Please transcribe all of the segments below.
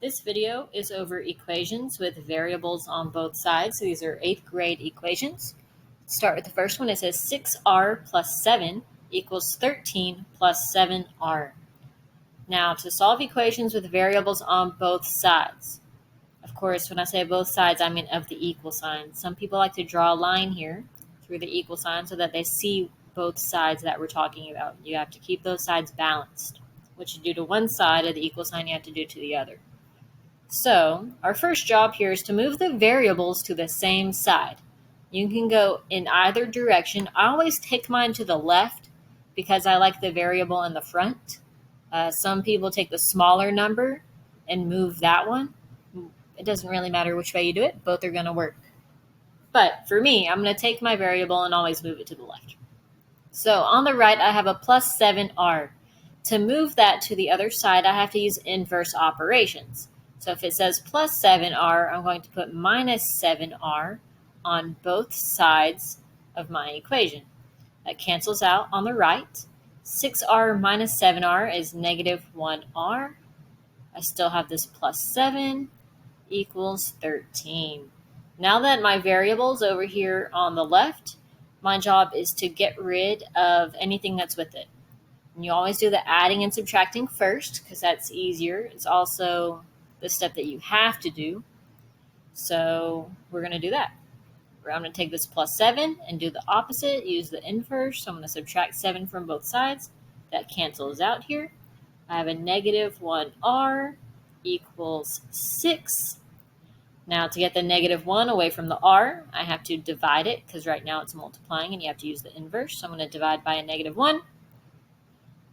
This video is over equations with variables on both sides. So these are 8th grade equations. Let's start with the first one. It says 6r plus 7 equals 13 plus 7r. Now, to solve equations with variables on both sides. Of course, when I say both sides, I mean of the equal sign. Some people like to draw a line here through the equal sign so that they see both sides that we're talking about. You have to keep those sides balanced. What you do to one side of the equal sign, you have to do to the other. So our first job here is to move the variables to the same side. You can go in either direction. I always take mine to the left because I like the variable in the front. Some people take the smaller number and move that one. It doesn't really matter which way you do it. Both are going to work. But for me, I'm going to take my variable and always move it to the left. So on the right, I have a plus 7r. To move that to the other side, I have to use inverse operations. So if it says plus 7r, I'm going to put minus 7r on both sides of my equation. That cancels out on the right. 6r minus 7r is negative 1r. I still have this plus 7 equals 13. Now that my variable's over here on the left, my job is to get rid of anything that's with it. And you always do the adding and subtracting first because that's easier. It's also the step that you have to do. So we're going to do that. I'm going to take this plus 7 and do the opposite, use the inverse. So I'm going to subtract 7 from both sides. That cancels out here. I have a negative 1r equals 6. Now to get the negative 1 away from the r, I have to divide it because right now it's multiplying and you have to use the inverse. So I'm going to divide by a negative 1,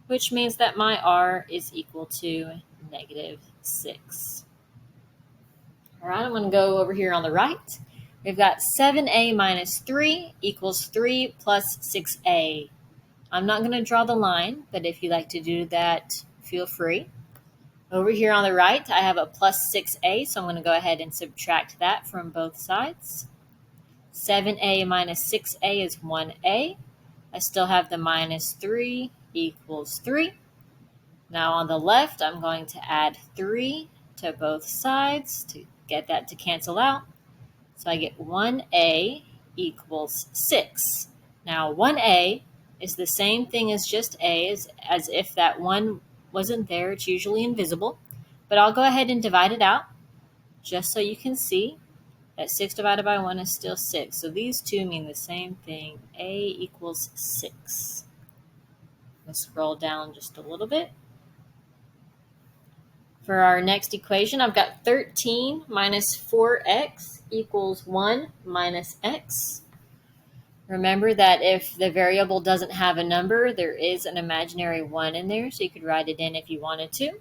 which means that my r is equal to negative 6. All right, I'm going to go over here on the right. We've got 7a minus 3 equals 3 plus 6a. I'm not going to draw the line, but if you like to do that, feel free. Over here on the right, I have a plus 6a, so I'm going to go ahead and subtract that from both sides. 7a minus 6a is 1a. I still have the minus 3 equals 3. Now on the left, I'm going to add 3 to both sides to get that to cancel out. So I get 1a equals 6. Now 1a is the same thing as just a, as if that 1 wasn't there. It's usually invisible. But I'll go ahead and divide it out just so you can see that 6 divided by 1 is still 6. So these two mean the same thing. A equals 6. Let's scroll down just a little bit. For our next equation, I've got 13 minus 4x equals 1 minus x. Remember that if the variable doesn't have a number, there is an imaginary 1 in there, so you could write it in if you wanted to.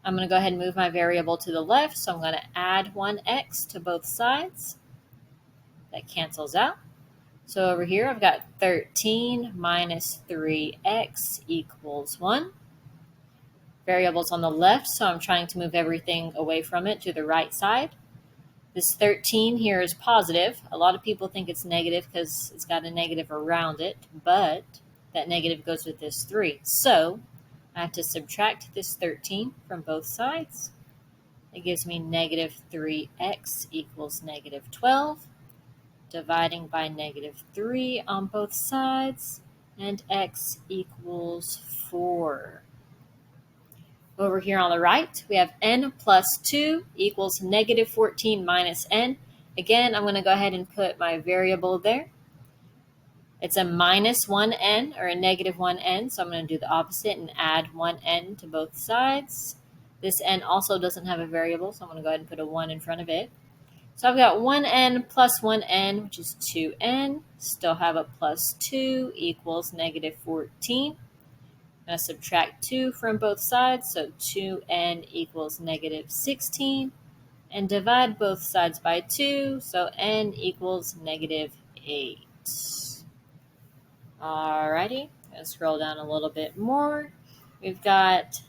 I'm going to go ahead and move my variable to the left, so I'm going to add 1x to both sides. That cancels out. So over here, I've got 13 minus 3x equals 1. Variable's on the left, so I'm trying to move everything away from it to the right side. This 13 here is positive. A lot of people think it's negative because it's got a negative around it, but that negative goes with this 3. So I have to subtract this 13 from both sides. It gives me negative 3x equals negative 12. Dividing by negative 3 on both sides, and x equals 4. Over here on the right, we have n plus 2 equals negative 14 minus n. Again, I'm going to go ahead and put my variable there. It's a minus 1n or a negative 1n, so I'm going to do the opposite and add 1n to both sides. This n also doesn't have a variable, so I'm going to go ahead and put a 1 in front of it. So I've got 1n plus 1n, which is 2n. Still have a plus 2 equals negative 14. I'm going to subtract 2 from both sides, so 2n equals negative 16. And divide both sides by 2, so n equals negative 8. Alrighty, let's scroll down a little bit more. We've got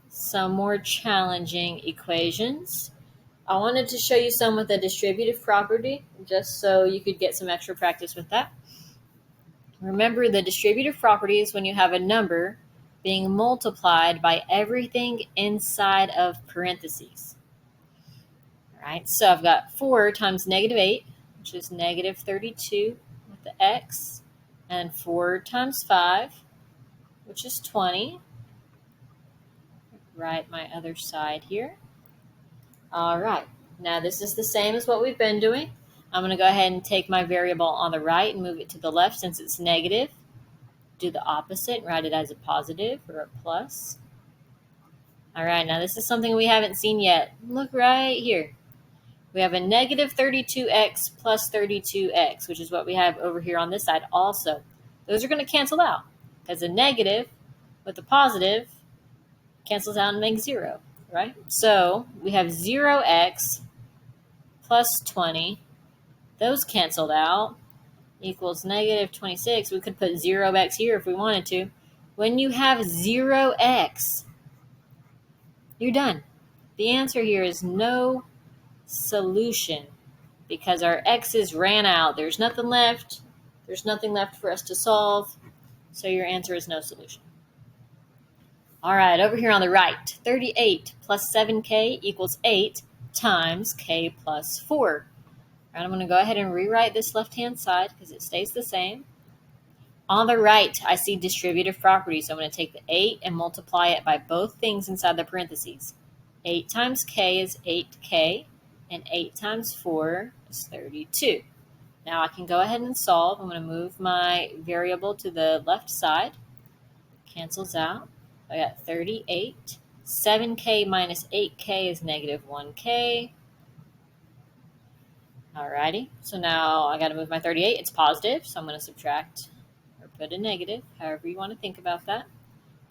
some more challenging equations. I wanted to show you some with the distributive property, just so you could get some extra practice with that. Remember, the distributive property is when you have a number being multiplied by everything inside of parentheses. All right, so I've got 4 times negative 8, which is negative 32 with the x, and 4 times 5, which is 20. Write my other side here. All right, now this is the same as what we've been doing. I'm going to go ahead and take my variable on the right and move it to the left since it's negative. Do the opposite and write it as a positive or a plus. All right, now this is something we haven't seen yet. Look right here. We have a negative 32x plus 32x, which is what we have over here on this side also. Those are going to cancel out because a negative with a positive cancels out and makes 0, right? So we have 0x plus 20. Those canceled out equals negative 26. We could put 0x here if we wanted to. When you have 0x, you're done. The answer here is no solution because our x's ran out. There's nothing left. There's nothing left for us to solve. So your answer is no solution. All right, over here on the right, 38 plus 7k equals 8 times k plus 4. All right, I'm going to go ahead and rewrite this left-hand side because it stays the same. On the right, I see distributive properties. So I'm going to take the 8 and multiply it by both things inside the parentheses. 8 times k is 8k, and 8 times 4 is 32. Now I can go ahead and solve. I'm going to move my variable to the left side. Cancels out. I got 38. 7k minus 8k is negative 1k. Alrighty, so now I got to move my 38. It's positive, so I'm going to subtract or put a negative, however you want to think about that.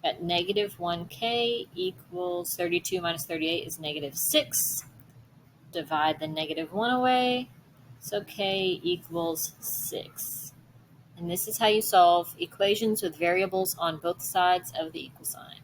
At negative 1k equals 32 minus 38 is negative 6. Divide the negative 1 away, so k equals 6. And this is how you solve equations with variables on both sides of the equal sign.